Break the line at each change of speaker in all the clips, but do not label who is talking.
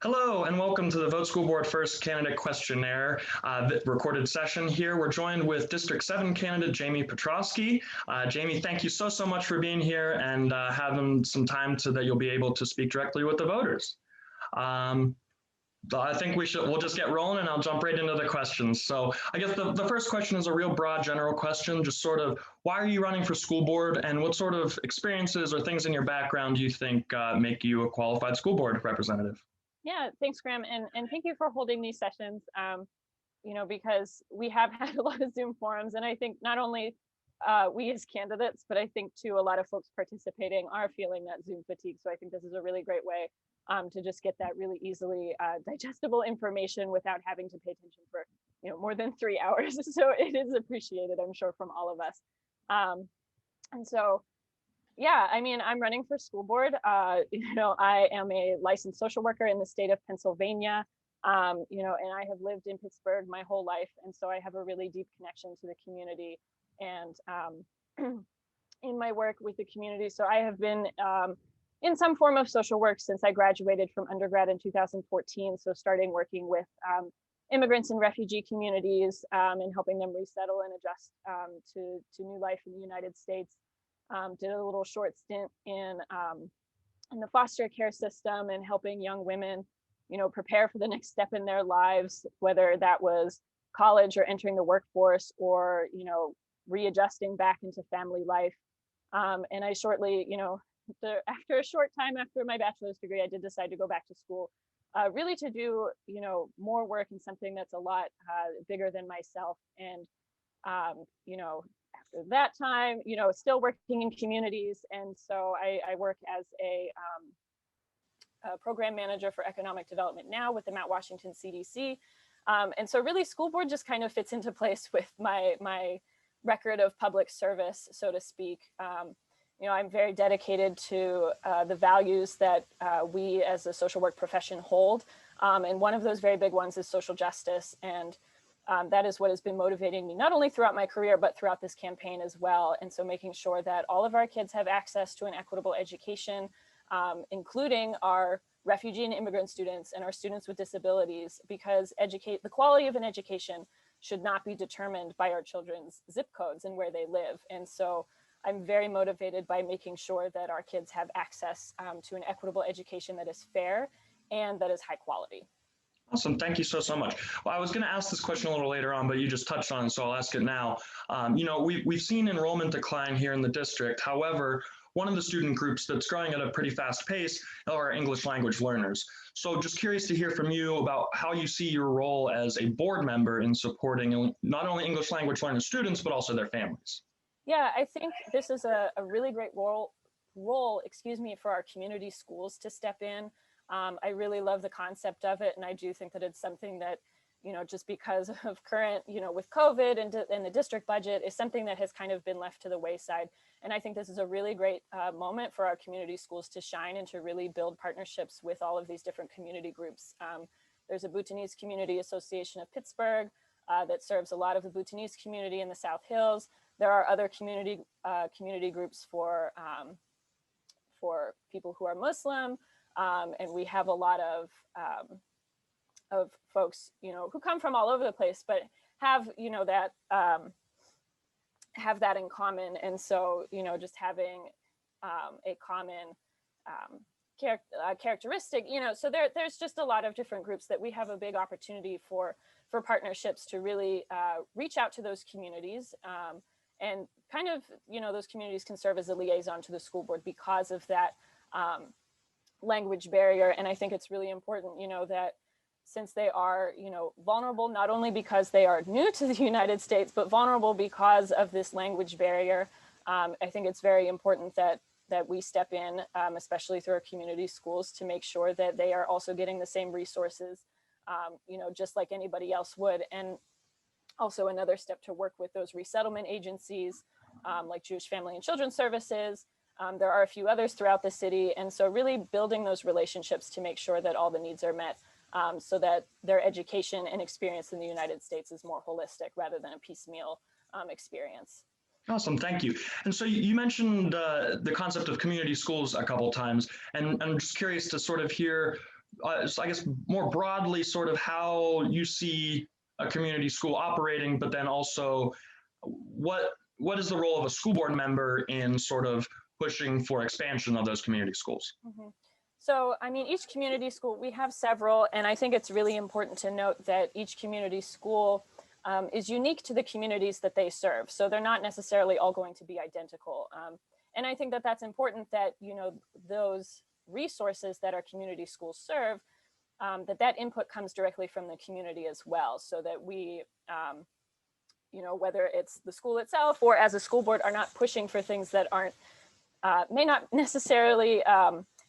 Hello and welcome to the Vote School Board First Candidate Questionnaire recorded session here. We're joined with District 7 candidate Jamie Piotrowski. Jamie, thank you so much for being here and having some time so that you'll be able to speak directly with the voters. I think we'll just get rolling and I'll jump right into the questions. So I guess the first question is a real broad general question, just sort of why are you running for school board and what sort of experiences or things in your background do you think make you a qualified school board representative?
Yeah, thanks, Graham, and thank you for holding these sessions. Because we have had a lot of Zoom forums, and I think not only we as candidates, but I think too a lot of folks participating are feeling that Zoom fatigue. So I think this is a really great way to just get that really easily digestible information without having to pay attention for more than 3 hours. So it is appreciated, I'm sure, from all of us. And so. Yeah, I mean, I'm running for school board. I am a licensed social worker in the state of Pennsylvania, and I have lived in Pittsburgh my whole life. And so I have a really deep connection to the community and in my work with the community. So I have been in some form of social work since I graduated from undergrad in 2014. So starting working with immigrants and refugee communities and helping them resettle and adjust to new life in the United States. Did a little short stint in the foster care system and helping young women, prepare for the next step in their lives, whether that was college or entering the workforce or, readjusting back into family life. And I shortly, after a short time after my bachelor's degree, I did decide to go back to school, really to do, more work in something that's a lot bigger than myself. And, after that time, still working in communities. And so I work as a program manager for economic development now with the Mount Washington CDC. And so really school board just kind of fits into place with my record of public service, so to speak. I'm very dedicated to the values that we as a social work profession hold. And one of those very big ones is social justice. And that is what has been motivating me, not only throughout my career, but throughout this campaign as well. And so making sure that all of our kids have access to an equitable education, including our refugee and immigrant students and our students with disabilities, because the quality of an education should not be determined by our children's zip codes and where they live. And so I'm very motivated by making sure that our kids have access to an equitable education that is fair and that is high quality.
Awesome. Thank you so much. Well, I was going to ask this question a little later on, but you just touched on it, so I'll ask it now. We've seen enrollment decline here in the district. However, one of the student groups that's growing at a pretty fast pace are English language learners. So just curious to hear from you about how you see your role as a board member in supporting not only English language learner students, but also their families.
Yeah, I think this is a really great role, for our community schools to step in. I really love the concept of it. And I do think that it's something that, just because of current, with COVID and the district budget is something that has kind of been left to the wayside. And I think this is a really great moment for our community schools to shine and to really build partnerships with all of these different community groups. There's a Bhutanese Community Association of Pittsburgh that serves a lot of the Bhutanese community in the South Hills. There are other community groups for people who are Muslim. And we have a lot of folks, who come from all over the place, but have, have that in common. And so, just having a common characteristic, so there's just a lot of different groups that we have a big opportunity for partnerships to really reach out to those communities. And kind of, those communities can serve as a liaison to the school board because of that language barrier. And I think it's really important, that since they are, vulnerable, not only because they are new to the United States, but vulnerable because of this language barrier. I think it's very important that we step in, especially through our community schools, to make sure that they are also getting the same resources, just like anybody else would. And also another step to work with those resettlement agencies, like Jewish Family and Children's Services. There are a few others throughout the city. And so really building those relationships to make sure that all the needs are met so that their education and experience in the United States is more holistic rather than a piecemeal experience.
Awesome, thank you. And so you mentioned the concept of community schools a couple times, and I'm just curious to sort of hear so I guess more broadly, sort of how you see a community school operating, but then also what is the role of a school board member in sort of pushing for expansion of those community schools?
Mhm. So, I mean, each community school, we have several, and I think it's really important to note that each community school is unique to the communities that they serve. So they're not necessarily all going to be identical. And I think that that's important that, you know, those resources that our community schools serve, that input comes directly from the community as well, so that we, you know, whether it's the school itself or as a school board, are not pushing for things that aren't, may not necessarily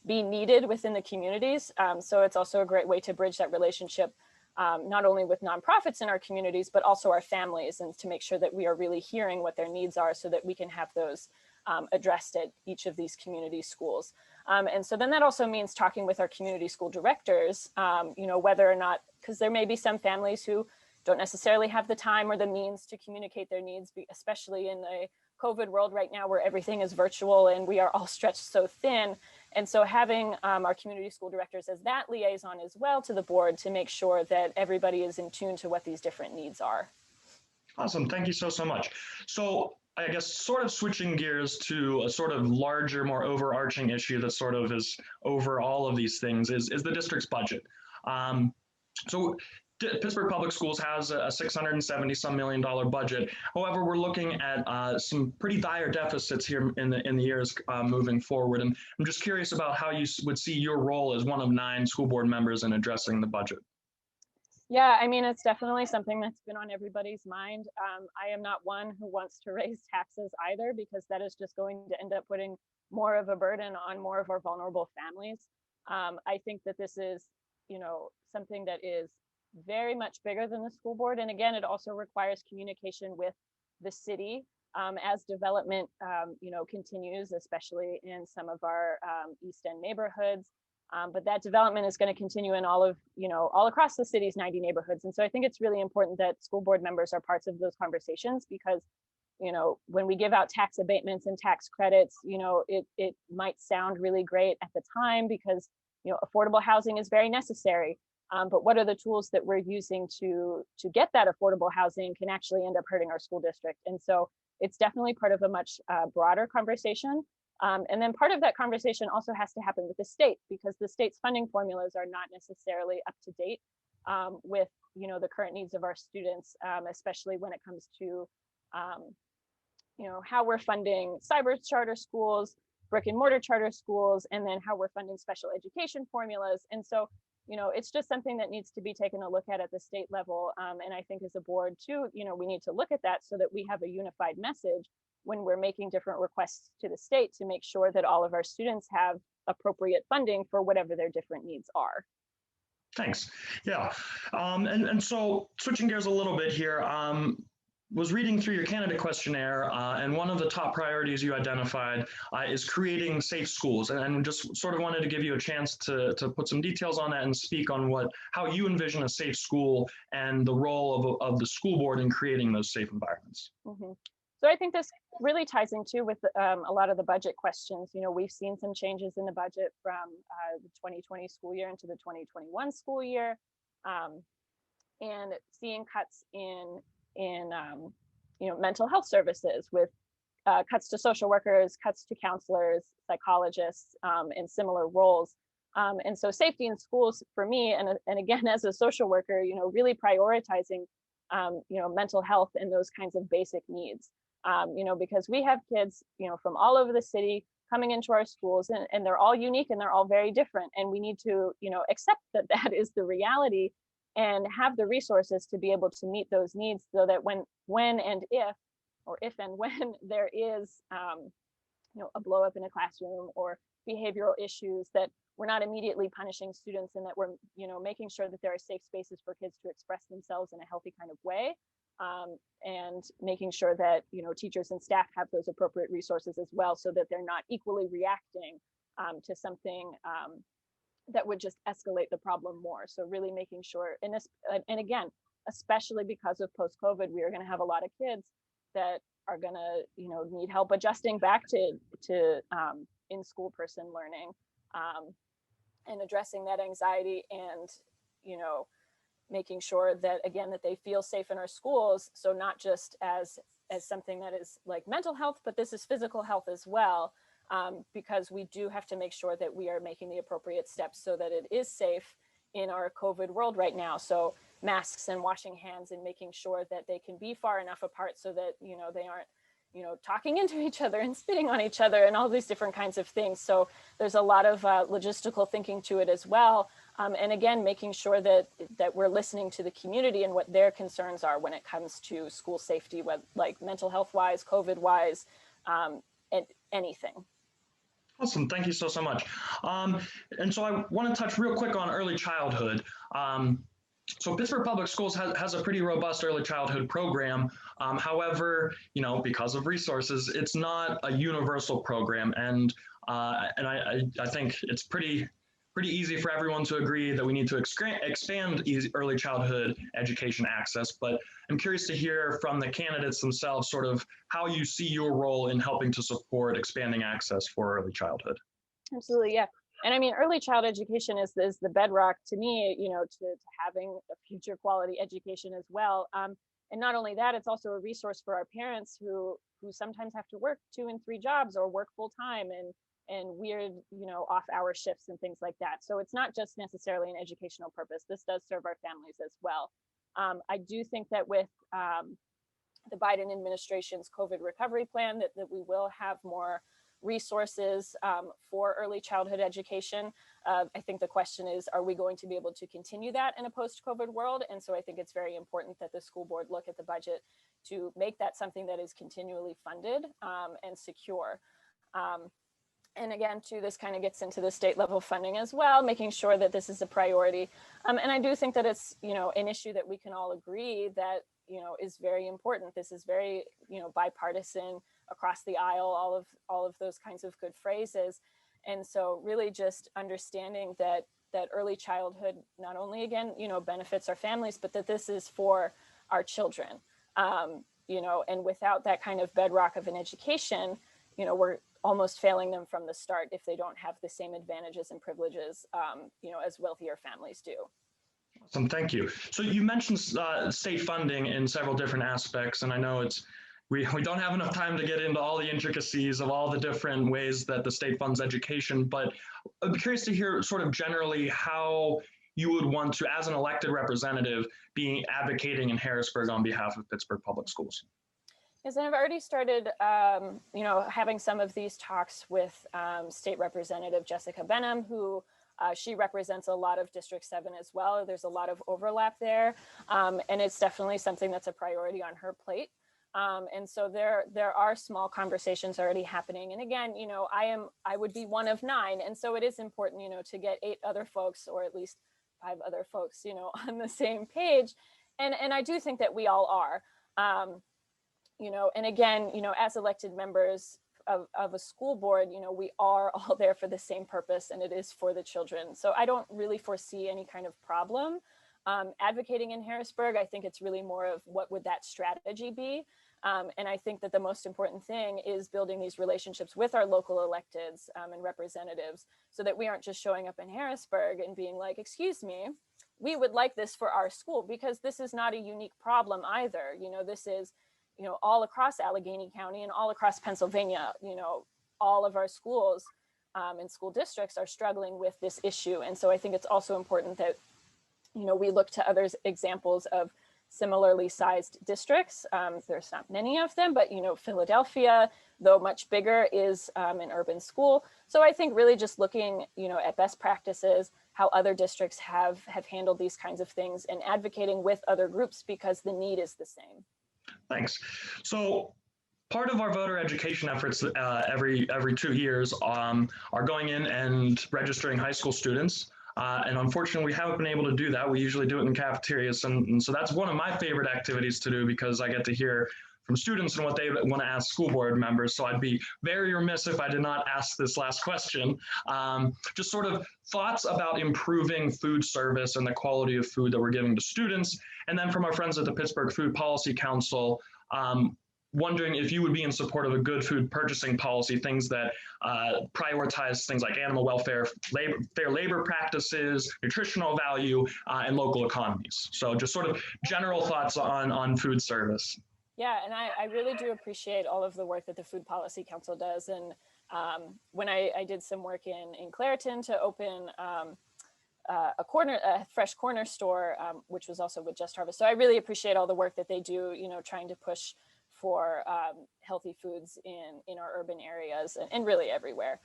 be needed within the communities. So it's also a great way to bridge that relationship, not only with nonprofits in our communities, but also our families, and to make sure that we are really hearing what their needs are so that we can have those addressed at each of these community schools. And so then that also means talking with our community school directors, you know, whether or not, because there may be some families who don't necessarily have the time or the means to communicate their needs, especially in the COVID world right now where everything is virtual and we are all stretched so thin. And so having our community school directors as that liaison as well to the board to make sure that everybody is in tune to what these different needs are.
Awesome. Thank you so much. So I guess sort of switching gears to a sort of larger, more overarching issue that sort of is over all of these things is the district's budget. So Pittsburgh Public Schools has a $670 some million budget. However, we're looking at some pretty dire deficits here in the years moving forward. And I'm just curious about how you would see your role as one of 9 school board members in addressing the budget.
Yeah, I mean, it's definitely something that's been on everybody's mind. I am not one who wants to raise taxes either, because that is just going to end up putting more of a burden on more of our vulnerable families. I think that this is, you know, something that is very much bigger than the school board. And again, it also requires communication with the city as development, you know, continues, especially in some of our East End neighborhoods. But that development is going to continue in all of, you know, all across the city's 90 neighborhoods. And so I think it's really important that school board members are parts of those conversations, because, you know, when we give out tax abatements and tax credits, you know, it might sound really great at the time because, you know, affordable housing is very necessary. But what are the tools that we're using to get that affordable housing can actually end up hurting our school district. And so it's definitely part of a much broader conversation. And then part of that conversation also has to happen with the state, because the state's funding formulas are not necessarily up to date with, you know, the current needs of our students, especially when it comes to, you know, how we're funding cyber charter schools, brick and mortar charter schools, and then how we're funding special education formulas. And so, you know, it's just something that needs to be taken a look at the state level. And I think as a board too, you know, we need to look at that so that we have a unified message when we're making different requests to the state to make sure that all of our students have appropriate funding for whatever their different needs are.
Thanks. Yeah. And so switching gears a little bit here, was reading through your candidate questionnaire, and one of the top priorities you identified is creating safe schools, and just sort of wanted to give you a chance to put some details on that and speak on how you envision a safe school and the role of the school board in creating those safe environments.
Mm-hmm. So I think this really ties into with a lot of the budget questions. You know, we've seen some changes in the budget from the 2020 school year into the 2021 school year, and seeing cuts in you know, mental health services, with cuts to social workers, cuts to counselors, psychologists, and similar roles. And so safety in schools for me, and again, as a social worker, you know, really prioritizing you know, mental health and those kinds of basic needs. You know, because we have kids, you know, from all over the city coming into our schools, and they're all unique and they're all very different. And we need to, you know, accept that that is the reality and have the resources to be able to meet those needs, so that when and if, or if and when there is, you know, a blow up in a classroom or behavioral issues, that we're not immediately punishing students, and that we're, you know, making sure that there are safe spaces for kids to express themselves in a healthy kind of way. And making sure that, you know, teachers and staff have those appropriate resources as well, so that they're not equally reacting to something that would just escalate the problem more. So really making sure, and again, especially because of post-COVID, we are going to have a lot of kids that are going to, you know, need help adjusting back to in-school person learning. and addressing that anxiety and, you know, making sure that, again, that they feel safe in our schools. So not just as something that is like mental health, but this is physical health as well, because we do have to make sure that we are making the appropriate steps so that it is safe in our COVID world right now. So masks and washing hands and making sure that they can be far enough apart so that, you know, they aren't, you know, talking into each other and spitting on each other and all these different kinds of things. So there's a lot of logistical thinking to it as well. And again, making sure that we're listening to the community and what their concerns are when it comes to school safety, like mental health wise, COVID wise, and anything.
Awesome. Thank you so much. And so I want to touch real quick on early childhood. So Pittsburgh Public Schools has a pretty robust early childhood program. However, you know, because of resources, it's not a universal program. And I think it's pretty easy for everyone to agree that we need to expand early childhood education access. But I'm curious to hear from the candidates themselves sort of how you see your role in helping to support expanding access for early childhood.
Absolutely, yeah. And I mean, early child education is the bedrock to me, you know, to having a future quality education as well. And not only that, it's also a resource for our parents who sometimes have to work 2 and 3 jobs or work full time and weird, you know, off-hour shifts and things like that. So it's not just necessarily an educational purpose. This does serve our families as well. I do think that with the Biden administration's COVID recovery plan, that we will have more resources for early childhood education. I think the question is, are we going to be able to continue that in a post-COVID world? And so I think it's very important that the school board look at the budget to make that something that is continually funded and secure. And again, too, this kind of gets into the state level funding as well, making sure that this is a priority. And I do think that it's, you know, an issue that we can all agree that, you know, is very important. This is very, you know, bipartisan, across the aisle, all of those kinds of good phrases. And so really just understanding that early childhood not only, again, you know, benefits our families, but that this is for our children, you know, and without that kind of bedrock of an education, you know, we're almost failing them from the start if they don't have the same advantages and privileges, you know, as wealthier families do.
Awesome, thank you. So you mentioned state funding in several different aspects, and I know we don't have enough time to get into all the intricacies of all the different ways that the state funds education, but I'd be curious to hear sort of generally how you would want to, as an elected representative, be advocating in Harrisburg on behalf of Pittsburgh Public Schools.
Yes, and I've already started, you know, having some of these talks with State Representative Jessica Benham, who she represents a lot of District 7 as well. There's a lot of overlap there, and it's definitely something that's a priority on her plate. And so there are small conversations already happening. And again, you know, I would be one of 9, and so it is important, you know, to get 8 other folks, or at least 5 other folks, you know, on the same page. And I do think that we all are. You know, and again, you know, as elected members of a school board, you know, we are all there for the same purpose, and it is for the children. So I don't really foresee any kind of problem advocating in Harrisburg. I think it's really more of what would that strategy be? And I think that the most important thing is building these relationships with our local electeds and representatives, so that we aren't just showing up in Harrisburg and being like, excuse me, we would like this for our school, because this is not a unique problem either. You know, this is, you know, all across Allegheny County and all across Pennsylvania, you know, all of our schools and school districts are struggling with this issue. And so I think it's also important that, you know, we look to other examples of similarly sized districts. There's not many of them, but, you know, Philadelphia, though much bigger, is an urban school. So I think really just looking, you know, at best practices, how other districts have handled these kinds of things, and advocating with other groups, because the need is the same.
Thanks. So part of our voter education efforts every 2 years are going in and registering high school students. And unfortunately, we haven't been able to do that. We usually do it in cafeterias. And so that's one of my favorite activities to do, because I get to hear from students and what they want to ask school board members. So I'd be very remiss if I did not ask this last question. Just sort of thoughts about improving food service and the quality of food that we're giving to students. And then from our friends at the Pittsburgh Food Policy Council, wondering if you would be in support of a good food purchasing policy, things that prioritize things like animal welfare, fair labor practices, nutritional value, and local economies. So just sort of general thoughts on food service.
Yeah, and I really do appreciate all of the work that the Food Policy Council does. And when I did some work in Clairton to open a fresh corner store, which was also with Just Harvest. So I really appreciate all the work that they do, trying to push for healthy foods in our urban areas and really everywhere.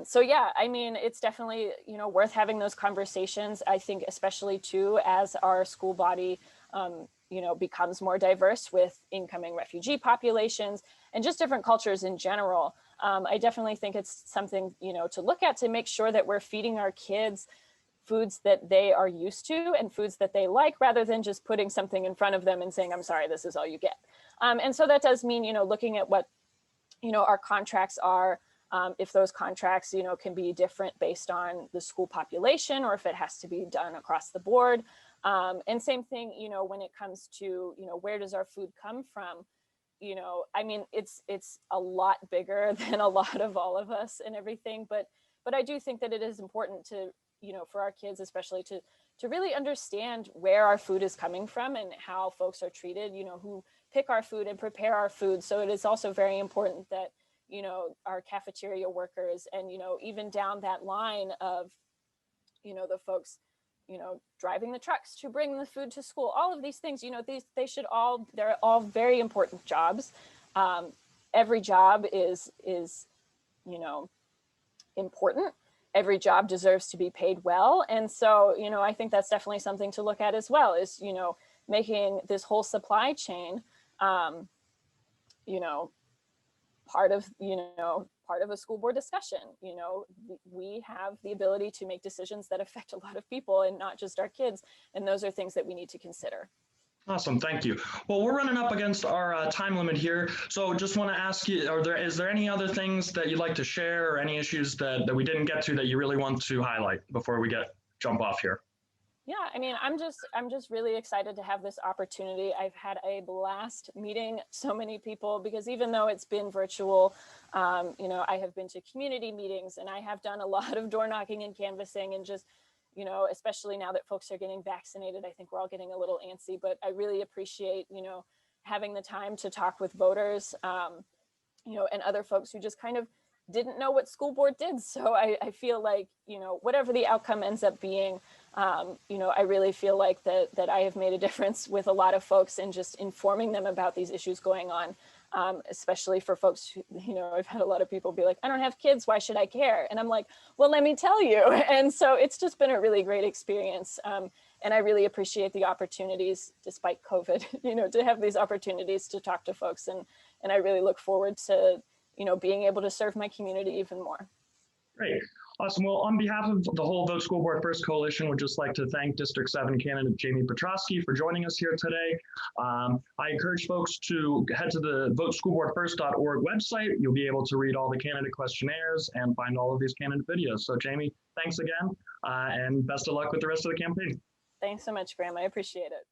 So yeah, I mean, it's definitely, worth having those conversations. I think especially too, as our school body, becomes more diverse with incoming refugee populations and just different cultures in general. I definitely think it's something, to look at to make sure that we're feeding our kids foods that they are used to and foods that they like, rather than just putting something in front of them and saying, I'm sorry, this is all you get. And so that does mean, looking at what, our contracts are, if those contracts, can be different based on the school population, or if it has to be done across the board. And same thing, when it comes to, where does our food come from? I mean, it's a lot bigger than a lot of all of us and everything, but I do think that it is important to, for our kids, especially to really understand where our food is coming from and how folks are treated, who pick our food and prepare our food. So it is also very important that, our cafeteria workers and, even down that line of, the folks, driving the trucks to bring the food to school, all of these things, they're all very important jobs. Every job is, important. Every job deserves to be paid well. And so, I think that's definitely something to look at as well, is, making this whole supply chain, part of a school board discussion. We have the ability to make decisions that affect a lot of people and not just our kids. And those are things that we need to consider.
Awesome, thank you. Well, we're running up against our time limit here. So just want to ask you, is there any other things that you'd like to share, or any issues that we didn't get to that you really want to highlight before we jump off here?
Yeah, I mean, I'm just really excited to have this opportunity. I've had a blast meeting so many people, because even though it's been virtual, I have been to community meetings and I have done a lot of door knocking and canvassing, and just, especially now that folks are getting vaccinated, I think we're all getting a little antsy, but I really appreciate, having the time to talk with voters, and other folks who just kind of didn't know what school board did. So I feel like, whatever the outcome ends up being, I really feel like that I have made a difference with a lot of folks in just informing them about these issues going on, especially for folks who, I've had a lot of people be like, I don't have kids, why should I care? And I'm like, well, let me tell you. And so it's just been a really great experience. And I really appreciate the opportunities, despite COVID, to have these opportunities to talk to folks. And I really look forward to, being able to serve my community even more.
Great. Awesome. Well, on behalf of the whole Vote School Board First Coalition, we'd just like to thank District 7 candidate Jamie Piotrowski for joining us here today. I encourage folks to head to the voteschoolboardfirst.org website. You'll be able to read all the candidate questionnaires and find all of these candidate videos. So Jamie, thanks again, and best of luck with the rest of the campaign.
Thanks so much, Graham. I appreciate it.